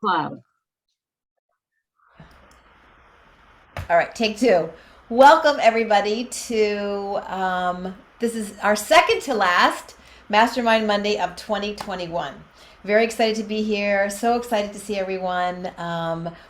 Cloud. All right, take two. Welcome everybody to this is our second to last Mastermind Monday of 2021. Very excited to be here. So excited to see everyone.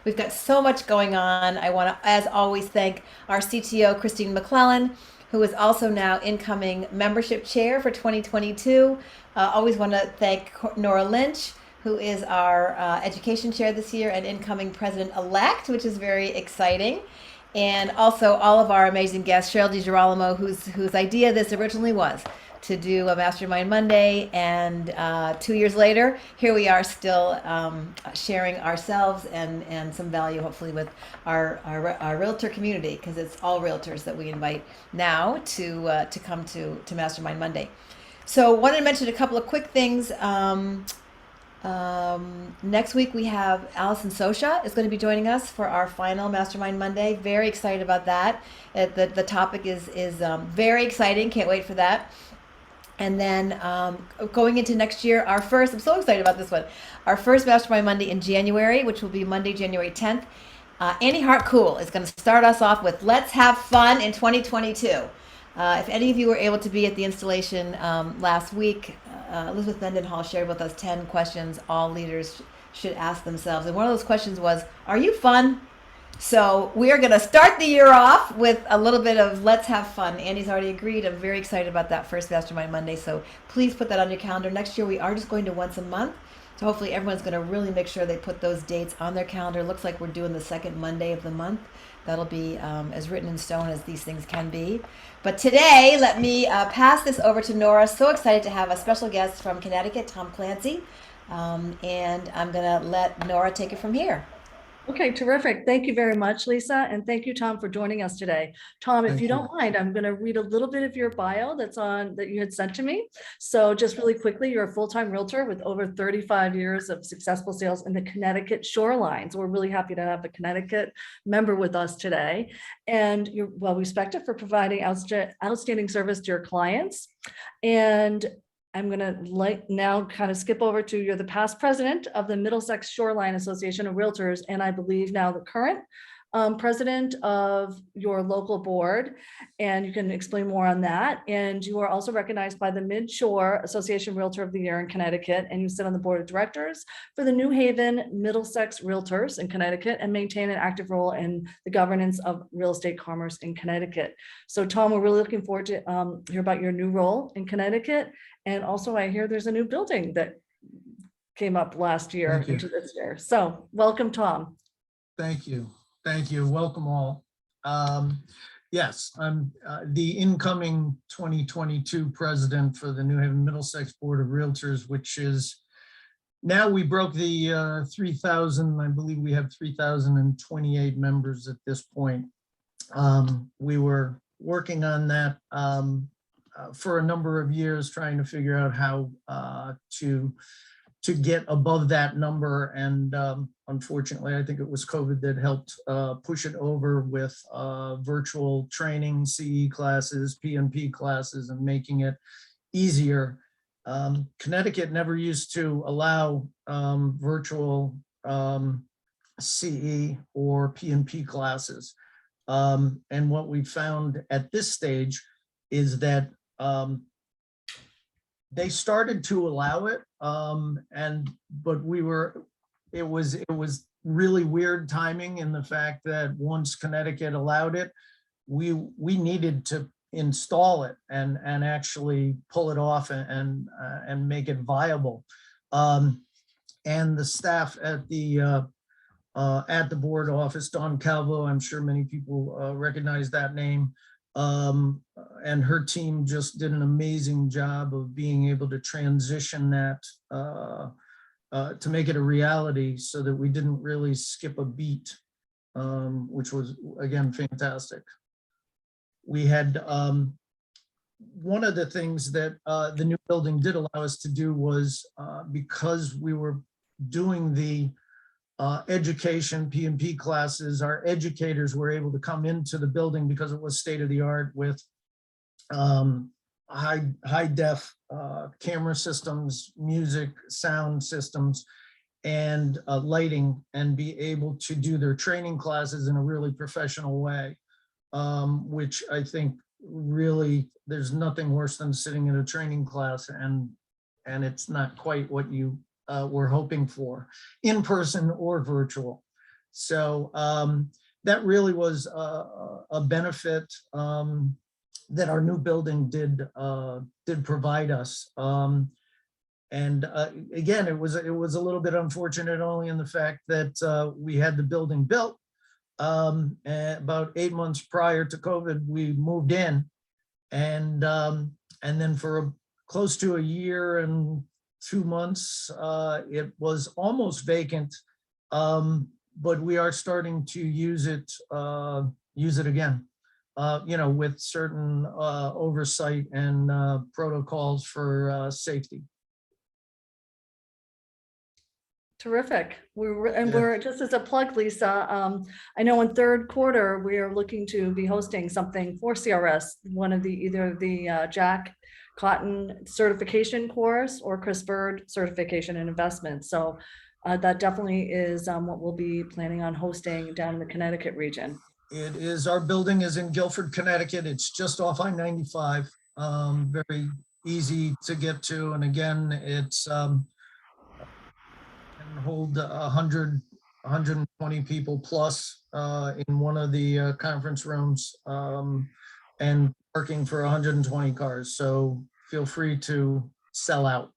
We've got so much going on. I want to, as always, thank our CTO, Christine McClellan, who is also now incoming membership chair for 2022. Always want to thank Nora Lynch, who is our education chair this year and incoming president-elect, which is very exciting. And also all of our amazing guests, Cheryl DiGirolamo, whose idea this originally was to do a Mastermind Monday. And 2 years later, here we are still sharing ourselves and some value, hopefully, with our realtor community, because it's all realtors that we invite now to come to Mastermind Monday. So wanted to mention a couple of quick things. Next week we have Allison Sosha is going to be joining us for our final Mastermind Monday. Very excited about that. The topic is very exciting. Can't wait for that. And then going into next year, our first, I'm so excited about this one, our first Mastermind Monday in January, which will be Monday, January 10th. Annie Hart-Cool is going to start us off with Let's Have Fun in 2022. If any of you were able to be at the installation last week, Elizabeth Mendenhall shared with us 10 questions all leaders should ask themselves. And one of those questions was, are you fun? So we are going to start the year off with a little bit of Let's Have Fun. Andy's already agreed. I'm very excited about that first Mastermind Monday. So please put that on your calendar. Next year, we are just going to once a month. So hopefully everyone's going to really make sure they put those dates on their calendar. Looks like we're doing the second Monday of the month. That'll be as written in stone as these things can be. But today, let me pass this over to Nora. So excited to have a special guest from Connecticut, Tom Clancy. And I'm going to let Nora take it from here. Okay, terrific. Thank you very much, Lisa. And thank you, Tom, for joining us today. Tom, if you don't mind, I'm going to read a little bit of your bio that you had sent to me. So just really quickly, you're a full-time realtor with over 35 years of successful sales in the Connecticut shoreline. So we're really happy to have a Connecticut member with us today. And you're well respected for providing outstanding service to your clients. And I'm going to now kind of skip over to you're the past president of the Middlesex Shoreline Association of Realtors, and I believe now the current president of your local board, and you can explain more on that. And you are also recognized by the Mid-Shore Association Realtor of the Year in Connecticut, and you sit on the board of directors for the New Haven Middlesex Realtors in Connecticut and maintain an active role in the governance of real estate commerce in Connecticut. So Tom, we're really looking forward to hear about your new role in Connecticut. And also I hear there's a new building that came up last year into this year. So welcome, Tom. Thank you. Thank you. Welcome all. Yes, I'm the incoming 2022 president for the New Haven Middlesex Board of Realtors, which is now we broke the 3,000. I believe we have 3,028 members at this point. We were working on that for a number of years, trying to figure out how to get above that number. And unfortunately, I think it was COVID that helped push it over with virtual training, CE classes, PNP classes, and making it easier. Connecticut never used to allow virtual CE or PNP classes. And what we found at this stage is that they started to allow it, but it was really weird timing in the fact that once Connecticut allowed it, we needed to install it and actually pull it off and make it viable. And the staff at the board office, Dawn Calvo, I'm sure many people recognize that name. And her team just did an amazing job of being able to transition that to make it a reality so that we didn't really skip a beat, which was, again, fantastic. We had one of the things that the new building did allow us to do was because we were doing the education PNP classes, our educators were able to come into the building because it was state of the art with high def camera systems, music, sound systems, and lighting, and be able to do their training classes in a really professional way, which I think really, there's nothing worse than sitting in a training class and it's not quite what you were hoping for, in person or virtual. So that really was a benefit that our new building did provide us. And again, it was a little bit unfortunate only in the fact that we had the building built. And about 8 months prior to COVID, we moved in, and then for close to a year and 2 months, it was almost vacant. But we are starting to use it again, with certain oversight and protocols for safety. Terrific. Yeah. We're just as a plug, Lisa. I know in third quarter, we are looking to be hosting something for CRS, one of either the Jack Cotton certification course or Chris Bird certification in investment. So that definitely is what we'll be planning on hosting down in the Connecticut region. It is, our building is in Guilford, Connecticut. It's just off I-95. Very easy to get to. And again, it's can hold 120 people plus in one of the conference rooms, and parking for 120 cars. So feel free to sell out.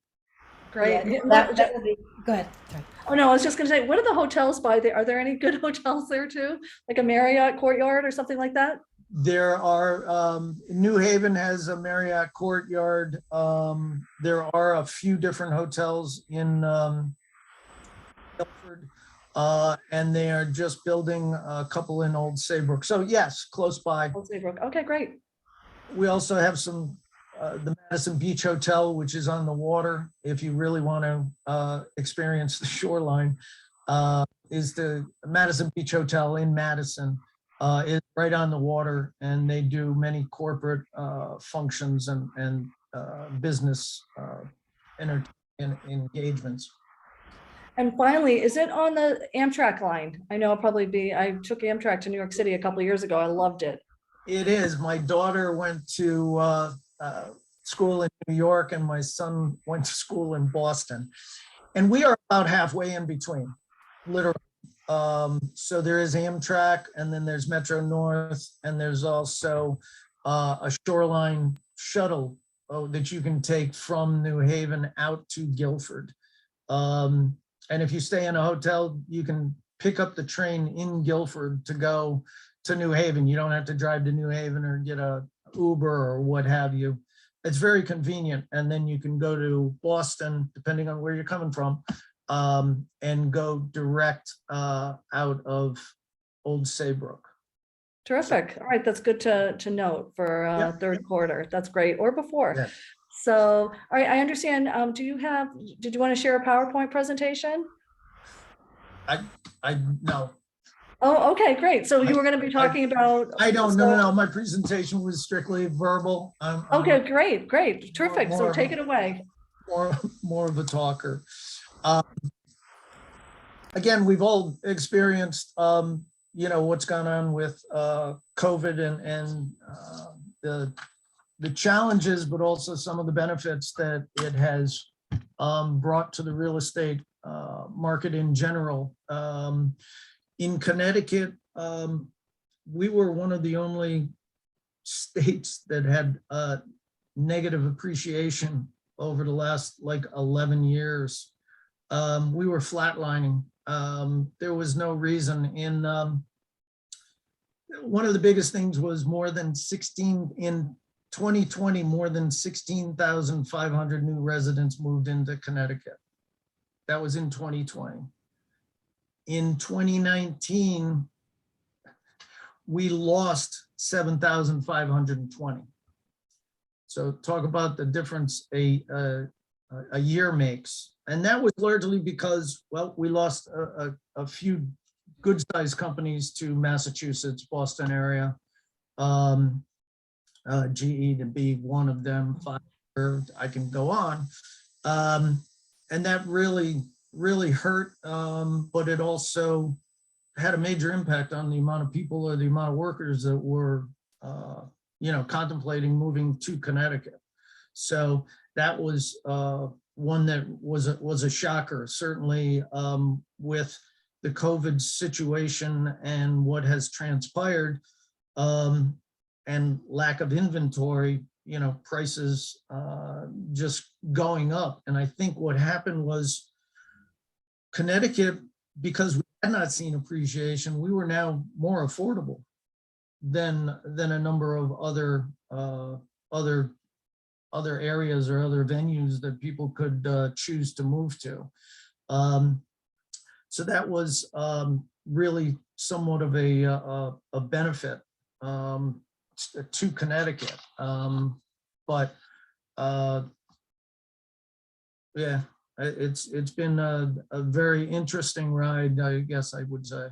Great. Yeah, that will be, go ahead. Sorry. Oh, no, I was just gonna say, what are the hotels by there? Are there any good hotels there too? Like a Marriott Courtyard or something like that? There are, New Haven has a Marriott Courtyard. There are a few different hotels in Guilford, and they are just building a couple in Old Saybrook. So yes, close by. Old Saybrook. Okay, great. We also have some, the Madison Beach Hotel, which is on the water. If you really want to experience the shoreline, is the Madison Beach Hotel in Madison. Is right on the water, and they do many corporate functions and business engagements. And finally, is it on the Amtrak line? I know I'll probably be, I took Amtrak to New York City a couple of years ago. I loved it. It is. My daughter went to school in New York, and my son went to school in Boston. And we are about halfway in between, literally. So there is Amtrak, and then there's Metro North, and there's also a shoreline shuttle that you can take from New Haven out to Guilford. And if you stay in a hotel, you can pick up the train in Guilford to go to New Haven. You don't have to drive to New Haven or get a Uber or what have you. It's very convenient. And then you can go to Boston, depending on where you're coming from, and go direct out of Old Saybrook. Terrific. All right, that's good to note for Yeah. third quarter. That's great, or before. Yeah. So, all right, I understand. Did you want to share a PowerPoint presentation? No. Oh, okay, great. So you were going to be talking about. I don't know. No, my presentation was strictly verbal. Okay, great. Terrific. So take it away. More of a talker. Again, we've all experienced, what's gone on with COVID and the challenges, but also some of the benefits that it has brought to the real estate market in general. In Connecticut, we were one of the only states that had negative appreciation over the last 11 years. We were flatlining. There was no reason. One of the biggest things was in 2020, more than 16,500 new residents moved into Connecticut. That was in 2020. In 2019, we lost 7,520. So talk about the difference a year makes. And that was largely because, well, we lost a few good sized companies to Massachusetts, Boston area. GE to be one of them, Pfizer, I can go on. And that really really hurt, but it also had a major impact on the amount of people or the amount of workers that were, contemplating moving to Connecticut. So that was one that was a shocker, certainly, with the COVID situation and what has transpired, and lack of inventory, prices just going up. And I think what happened was Connecticut, because we had not seen appreciation, we were now more affordable than a number of other areas or other venues that people could choose to move to. So that was really somewhat of a benefit to Connecticut. But yeah, it's been a very interesting ride, I guess I would say.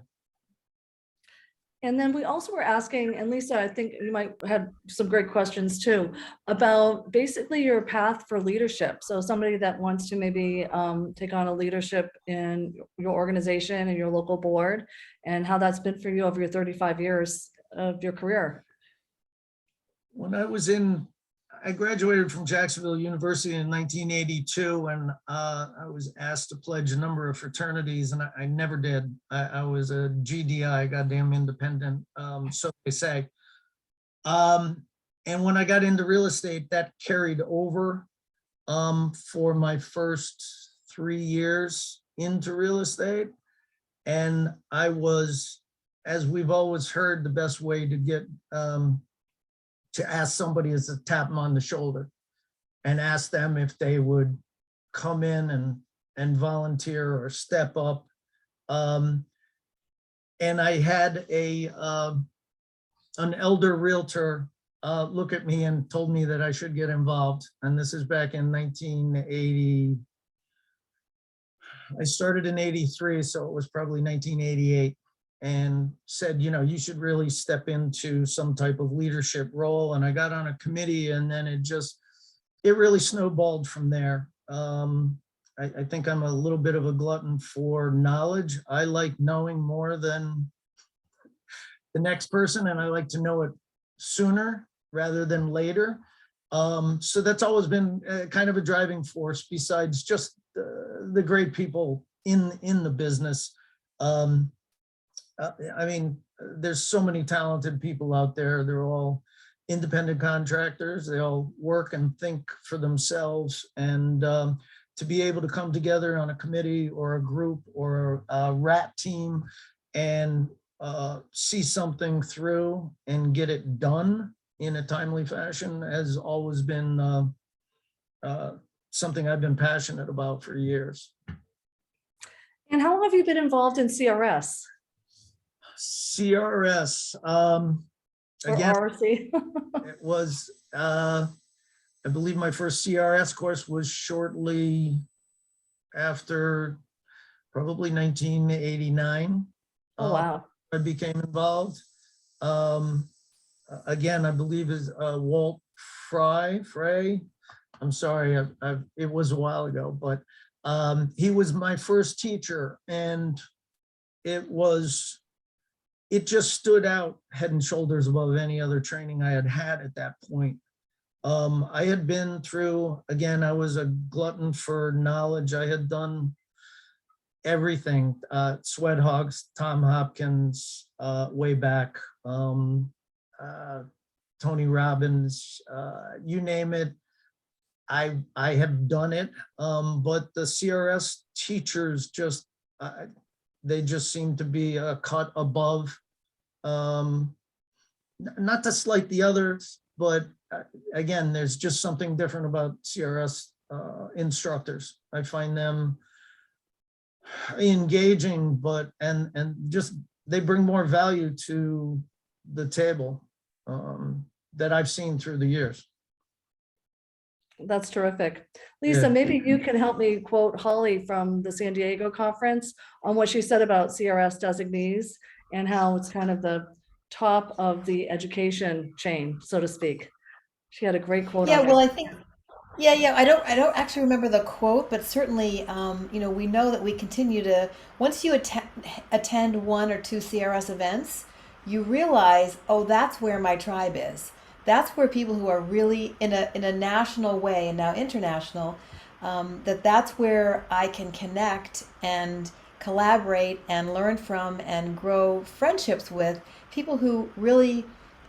And then we also were asking, and Lisa, I think you might have some great questions too, about basically your path for leadership. So somebody that wants to maybe take on a leadership in your organization and your local board, and how that's been for you over your 35 years of your career. When I graduated from Jacksonville University in 1982, and I was asked to pledge a number of fraternities, and I never did. I was a GDI, goddamn independent, so they say. And when I got into real estate, that carried over for my first 3 years into real estate. And I was, as we've always heard, the best way to get to ask somebody is to tap them on the shoulder and ask them if they would come in and volunteer or step up. And I had an elder realtor look at me and told me that I should get involved. And this is back in 1980. I started in 83, so it was probably 1988. And said, you should really step into some type of leadership role. And I got on a committee, and then it really snowballed from there. I think I'm a little bit of a glutton for knowledge. I like knowing more than the next person, and I like to know it sooner rather than later. So that's always been kind of a driving force, besides just the great people in the business. I mean, there's so many talented people out there. They're all independent contractors. They all work and think for themselves. And to be able to come together on a committee or a group or a rat team and see something through and get it done in a timely fashion has always been something I've been passionate about for years. And how long have you been involved in CRS? CRS, again, RC? it was, I believe my first CRS course was shortly after, probably 1989. Oh, wow. I became involved. Again, I believe is Walt Frey. I'm sorry, it was a while ago, but he was my first teacher, and it just stood out head and shoulders above any other training I had had at that point. I had been through, again, I was a glutton for knowledge. I had done everything, Sweat Hogs, Tom Hopkins, way back, Tony Robbins, you name it. I have done it, but the CRS teachers they just seem to be a cut above, not to slight the others, but again, there's just something different about CRS instructors. I find them engaging, but and just they bring more value to the table that I've seen through the years. That's terrific. Lisa, Yeah. maybe you can help me quote Holly from the San Diego conference on what she said about CRS designees and how it's kind of the top of the education chain, so to speak. She had a great quote. Yeah, on well, it. I think Yeah. I don't actually remember the quote, but certainly, we know that we continue to, once you attend one or two CRS events, you realize, oh, that's where my tribe is. That's where people who are really in a national way and now international, that's where I can connect and collaborate and learn from and grow friendships with people who really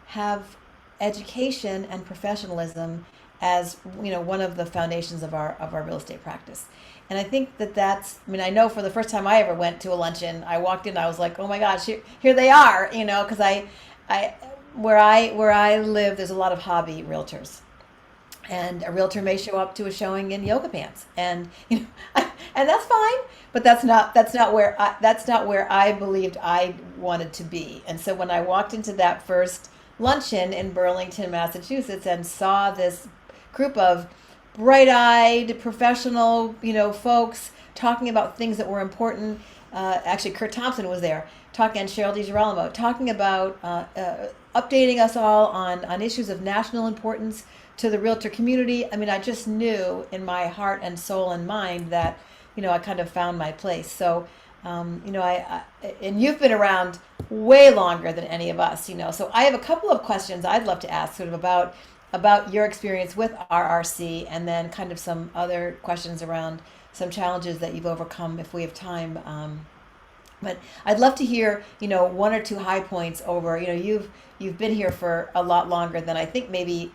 have education and professionalism as one of the foundations of our real estate practice. And I think that's, I mean, I know for the first time I ever went to a luncheon, I walked in, I was like, oh my gosh, here they are, because I where I live, there's a lot of hobby realtors, and a realtor may show up to a showing in yoga pants, and and that's fine, but that's not where I believed I wanted to be. And so when I walked into that first luncheon in Burlington, Massachusetts, and saw this group of bright-eyed professional folks talking about things that were important, actually Kurt Thompson was there talking, and Cheryl DiGirolamo talking about updating us all on issues of national importance to the realtor community. I mean, I just knew in my heart and soul and mind that, I kind of found my place. So, and you've been around way longer than any of us, So I have a couple of questions I'd love to ask, sort of about your experience with RRC, and then kind of some other questions around some challenges that you've overcome if we have time. But I'd love to hear, one or two high points over, you've been here for a lot longer than I think maybe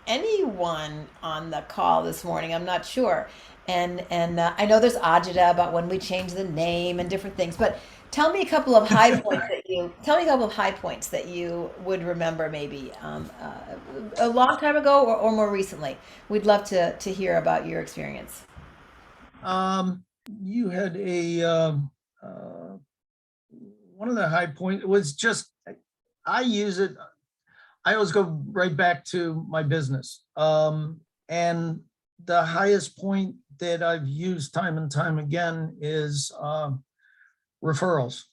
anyone on the call this morning. I'm not sure. And I know there's agita about when we change the name and different things, but tell me a couple of high points that you would remember, maybe a long time ago, or more recently. We'd love to hear about your experience. You had uh, one of the high point was just, I use it. I always go right back to my business. And the highest point that I've used time and time again is referrals.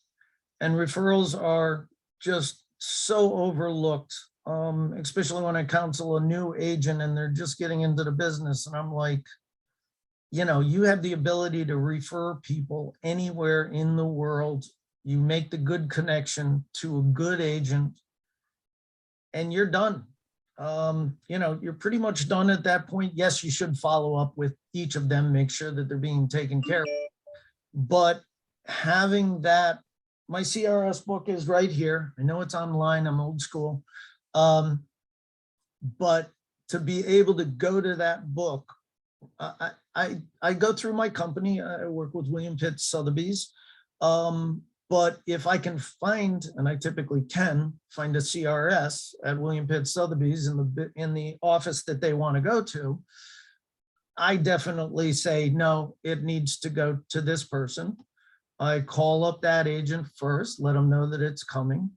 And referrals are just so overlooked, especially when I counsel a new agent and they're just getting into the business. And I'm like, you have the ability to refer people anywhere in the world. You make the good connection to a good agent, and you're done. You're pretty much done at that point. Yes, you should follow up with each of them, make sure that they're being taken care of. But having that, my CRS book is right here. I know it's online. I'm old school. But to be able to go to that book, I go through my company. I work with William Pitt Sotheby's. But if I can find, and I typically can find a CRS at William Pitt Sotheby's in the office that they want to go to, I definitely say, no, it needs to go to this person. I call up that agent first, let them know that it's coming.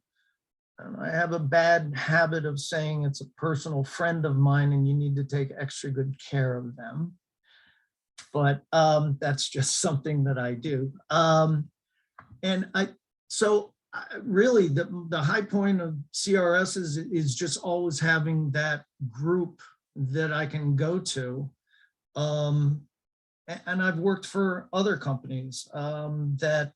And I have a bad habit of saying it's a personal friend of mine and you need to take extra good care of them. But that's just something that I do. And really the high point of CRS is just always having that group that I can go to. And I've worked for other companies that,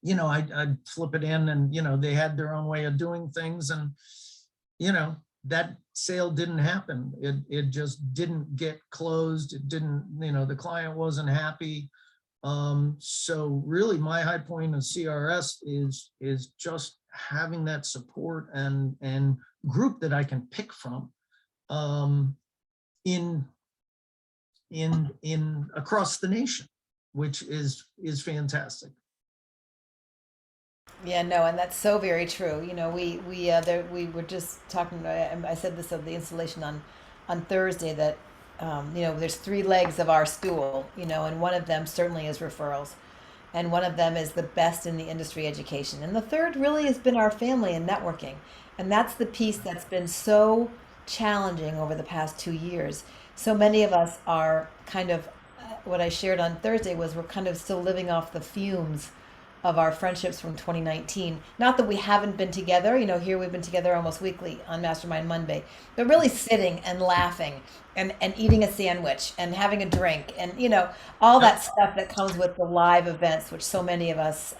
I'd flip it in and, they had their own way of doing things, and, that sale didn't happen. It just didn't get closed. It didn't, the client wasn't happy. So really my high point of CRS is just having that support and group that I can pick from in across the nation, which is fantastic. Yeah, no, and that's so very true. We were just talking. I said this of the installation on Thursday, that there's three legs of our stool, and one of them certainly is referrals, and one of them is the best in the industry, education, and the third really has been our family and networking, and that's the piece that's been so challenging over the past 2 years. So many of us are kind of, what I shared on Thursday was, we're kind of still living off the fumes of our friendships from 2019. Not that we haven't been together, you know, here we've been together almost weekly on Mastermind Monday, but really sitting and laughing and eating a sandwich and having a drink and, you know, all that stuff that comes with the live events, which so many of us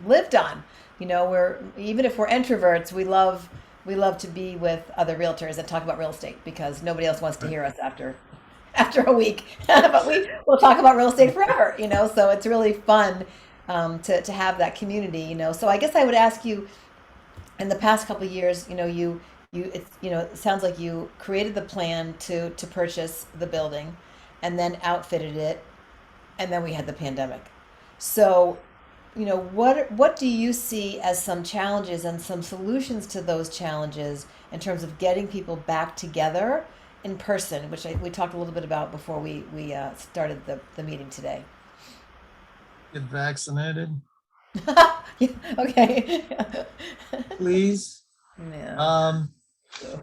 lived on. You know, we're, even if we're introverts, we love to be with other realtors and talk about real estate because nobody else wants to hear us after a week. But we'll talk about real estate forever, you know. So it's really fun to have that community, you know. So I guess I would ask you, in the past couple of years, you know, it's, you know, it sounds like you created the plan to purchase the building, and then outfitted it, and then we had the pandemic. So, you know, what do you see as some challenges and some solutions to those challenges in terms of getting people back together in person, which we talked a little bit about before we started the meeting today. Get vaccinated, Yeah, okay. please. Yeah. Um,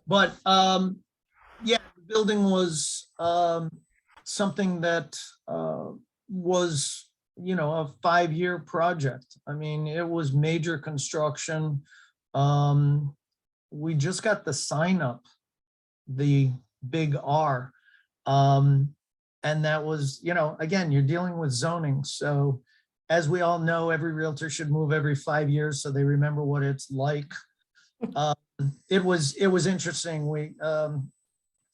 but yeah, the building was something that was, you know, a 5-year project. I mean, it was major construction. We just got the sign up, the big R. And that was, you know, again, you're dealing with zoning. So as we all know, every realtor should move every 5 years so they remember what it's like. Um, it was interesting.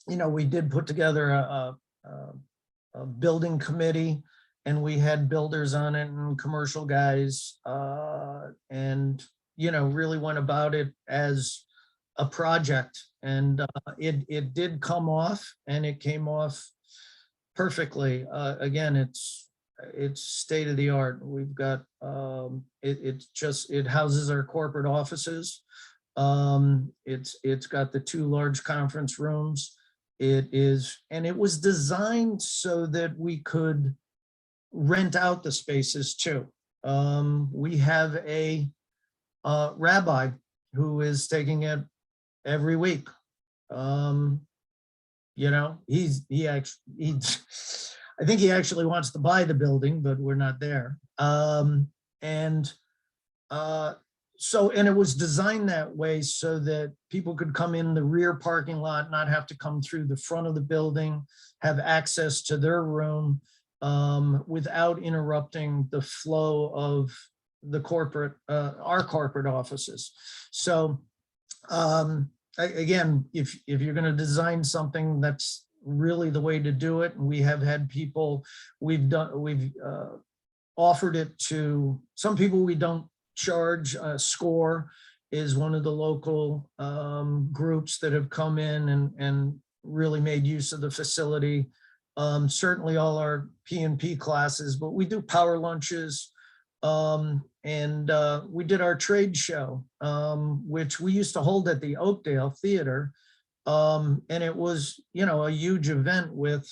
You know, we did put together a building committee, and we had builders on it and commercial guys, and, you know, really went about it as a project. And it did come off, and it came off perfectly. Again, it's state of the art. We've got it houses our corporate offices. It's got the 2 large conference rooms. And it was designed so that we could rent out the spaces too. We have a rabbi who is taking it every week. You know, I think he actually wants to buy the building, but we're not there. And and it was designed that way so that people could come in the rear parking lot, not have to come through the front of the building, have access to their room without interrupting the flow of our corporate offices. So again, if you're going to design something, that's really the way to do it. And we have had people, we've offered it to some people. We don't charge. SCORE is one of the local groups that have come in and really made use of the facility. Certainly all our P&P classes, but we do power lunches. And we did our trade show, which we used to hold at the Oakdale Theater. And it was, you know, a huge event with,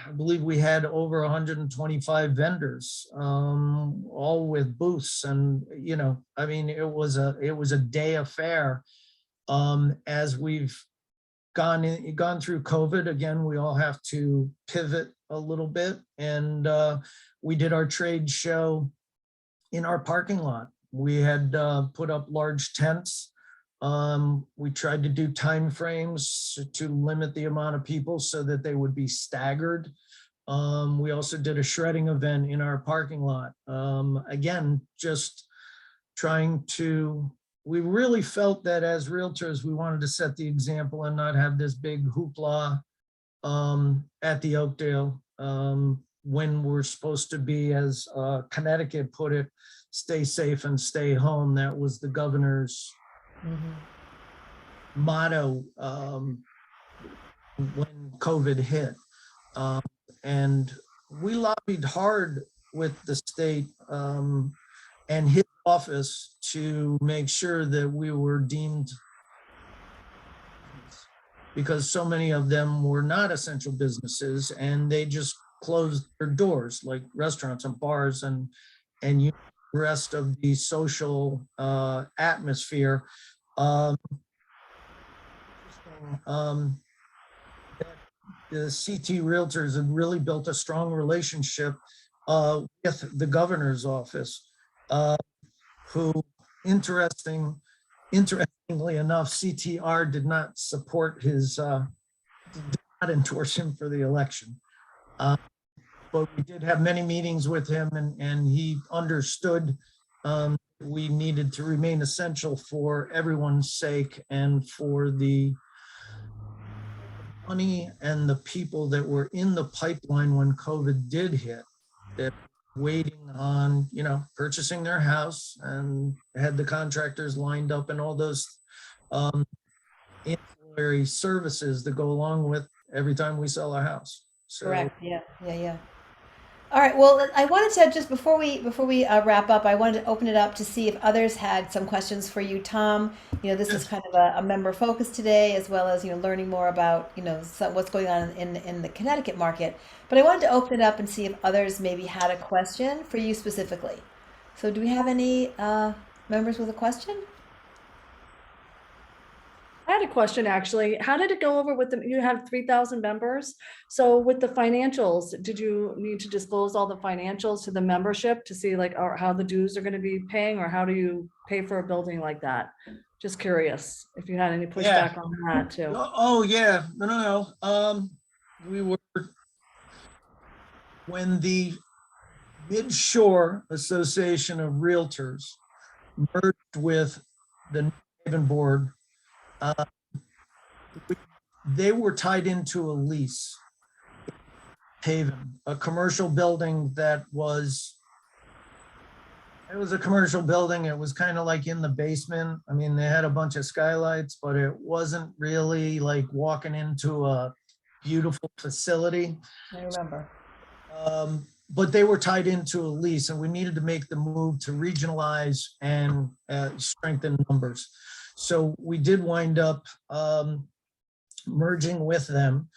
I believe we had over 125 vendors, all with booths. And, you know, I mean, it was a day affair. As we've gone through COVID, again, we all have to pivot a little bit. And we did our trade show in our parking lot. We had put up large tents. We tried to do time frames to limit the amount of people so that they would be staggered. We also did a shredding event in our parking lot. Again, just we really felt that as realtors, we wanted to set the example and not have this big hoopla at the Oakdale when we're supposed to be, as Connecticut put it, stay safe and stay home. That was the governor's motto when COVID hit. And we lobbied hard with the state and his office to make sure that we were deemed, because so many of them were not essential businesses and they just closed their doors, like restaurants and bars and the rest of the social atmosphere. That the CT Realtors had really built a strong relationship with the governor's office, who interestingly enough, CTR did not support his, did not endorse him for the election. But we did have many meetings with him, and he understood we needed to remain essential for everyone's sake and for the money and the people that were in the pipeline when COVID did hit, that waiting on, purchasing their house and had the contractors lined up and all those ancillary services that go along with every time we sell a house. So, Correct. Yeah. Yeah. Yeah. All right. Well, I wanted to just before we wrap up, I wanted to open it up to see if others had some questions for you, Tom. This is yes, kind of a member focus today, as well as learning more about what's going on in the Connecticut market. But I wanted to open it up and see if others maybe had a question for you specifically. So, do we have any members with a question? I had a question, actually. How did it go over with you have 3,000 members? So with the financials, did you need to disclose all the financials to the membership to see like, or how the dues are going to be paying, or how do you pay for a building like that? Just curious if you had any Yeah. pushback on that too. Oh, yeah, no. We were, when the Mid-Shore Association of Realtors merged with the New Haven Board, they were tied into a lease. Haven, a commercial building that was, it was a commercial building. It was kind of like in the basement. I mean, they had a bunch of skylights, but it wasn't really like walking into a beautiful facility. I remember. But they were tied into a lease, and we needed to make the move to regionalize and strengthen numbers. So we did wind up merging with them.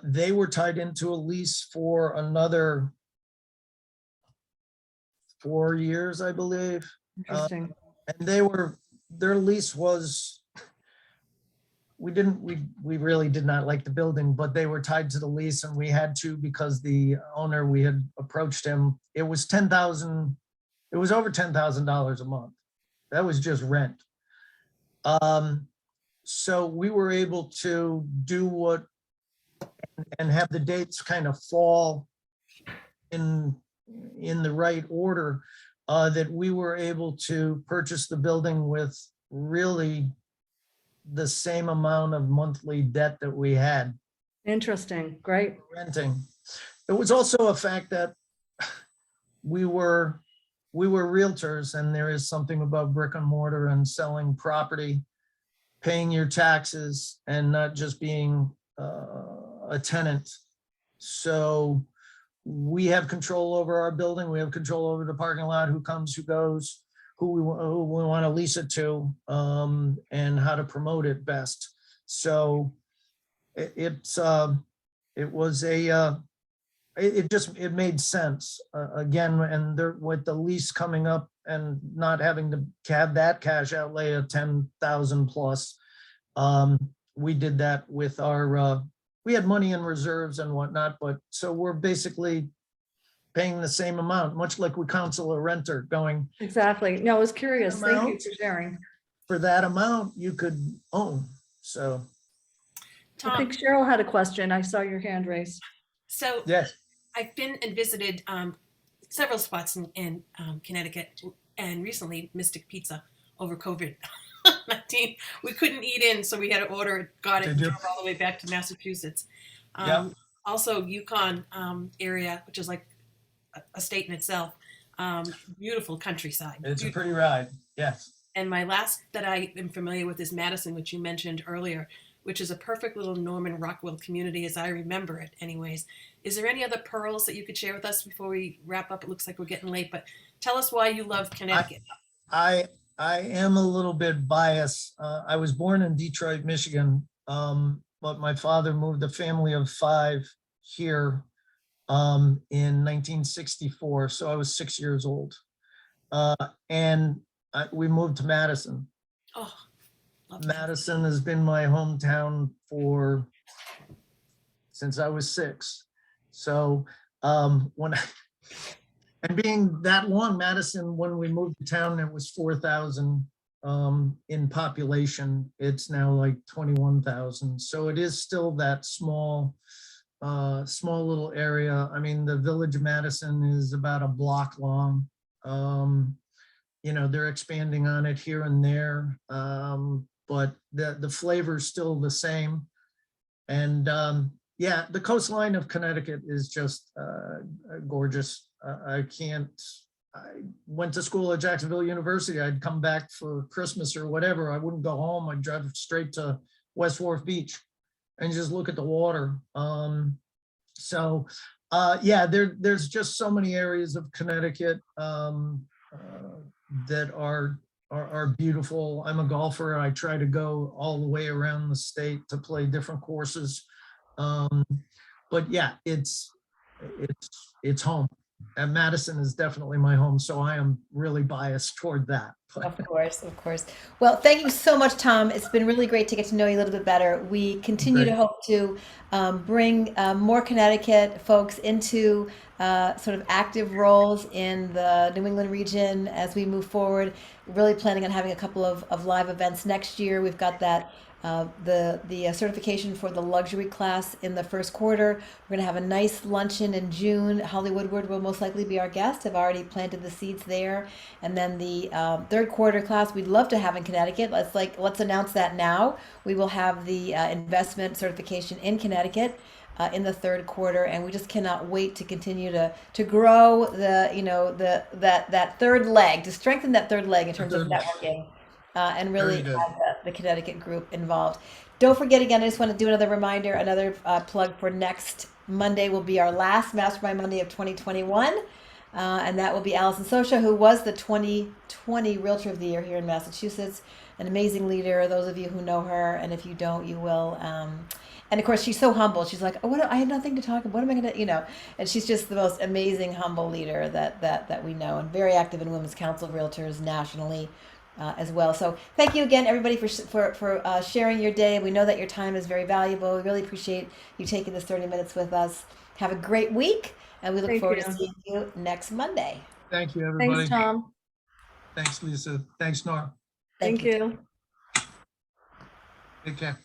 They were tied into a lease for another 4 years, I believe. Interesting. And their lease was, we really did not like the building, but they were tied to the lease, and we had to, because the owner, we had approached him. It was over $10,000 a month. That was just rent. So we were able to do and have the dates kind of fall in the right order, that we were able to purchase the building with really the same amount of monthly debt that we had Interesting. Great. renting. It was also a fact that we were realtors, and there is something about brick and mortar and selling property, paying your taxes, and not just being a tenant. So we have control over our building. We have control over the parking lot, who comes, who goes, who we want to lease it to, and how to promote it best. So it made sense. Again, and with the lease coming up and not having to have that cash outlay of 10,000 plus, we did that with our, we had money in reserves and whatnot, but so we're basically paying the same amount, much like we counsel a renter going, Exactly. No, I was curious. Thank you Amount? for sharing. for that amount, you could own. So, I think Tom, Cheryl had a question. I saw your hand raised. so yes, I've been and visited several spots in Connecticut, and recently Mystic Pizza over COVID-19. We couldn't eat in, so we had to order it, got it, Did you? drove all the way back to Massachusetts. Yeah. Also, Yukon area, which is like a state in itself. Beautiful countryside. it's a pretty ride. Yes. And my last that I am familiar with is Madison, which you mentioned earlier, which is a perfect little Norman Rockwell community as I remember it anyways. Is there any other pearls that you could share with us before we wrap up? It looks like we're getting late, but tell us why you love Connecticut. I am a little bit biased. I was born in Detroit, Michigan, but my father moved a family of 5 here in 1964. So I was 6 years old. And we moved to Madison. Oh, love Madison has been my hometown since I was 6. So when And being that long, Madison, when we moved to town, it was 4,000 in population. It's now like 21,000. So it is still that small little area. I mean, the village of Madison is about a block long. You know, they're expanding on it here and there, but the flavor is still the same. And yeah, the coastline of Connecticut is just gorgeous. I went to school at Jacksonville University. I'd come back for Christmas or whatever. I wouldn't go home. I'd drive straight to West Wharf Beach and just look at the water. So yeah, there's just so many areas of Connecticut that are beautiful. I'm a golfer. I try to go all the way around the state to play different courses. But yeah, it's home. And Madison is definitely my home, so I am really biased toward that. Of course, of course. Well, thank you so much, Tom. It's been really great to get to know you a little bit better. We continue to Great. hope to bring more Connecticut folks into sort of active roles in the New England region as we move forward. Really planning on having a couple of live events next year. We've got that the certification for the luxury class in the first quarter. We're going to have a nice luncheon in June. Holly Woodward will most likely be our guest. I've already planted the seeds there. And then the third quarter class we'd love to have in Connecticut. Let's announce that now. We will have the investment certification in Connecticut in the third quarter, and we just cannot wait to continue to grow that third leg, to strengthen that third leg in terms of networking. And really Very good. have the Connecticut group involved. Don't forget, again, I just want to do another reminder, another plug for next Monday will be our last Mastermind Monday of 2021. And that will be Allison Sosha, who was the 2020 Realtor of the Year here in Massachusetts. An amazing leader, those of you who know her, and if you don't, you will. And of course, she's so humble. She's like, oh, I had nothing to talk about. What am I going to, and she's just the most amazing, humble leader that we know, and very active in Women's Council of Realtors nationally. As well. So thank you again, everybody, for sharing your day. We know that your time is very valuable. We really appreciate you taking this 30 minutes with us. Have a great week, and we look forward to seeing you next Monday. Thank you, everybody. Thanks, Tom. Thanks, Lisa. Thanks, Nora. Thank you. Take care.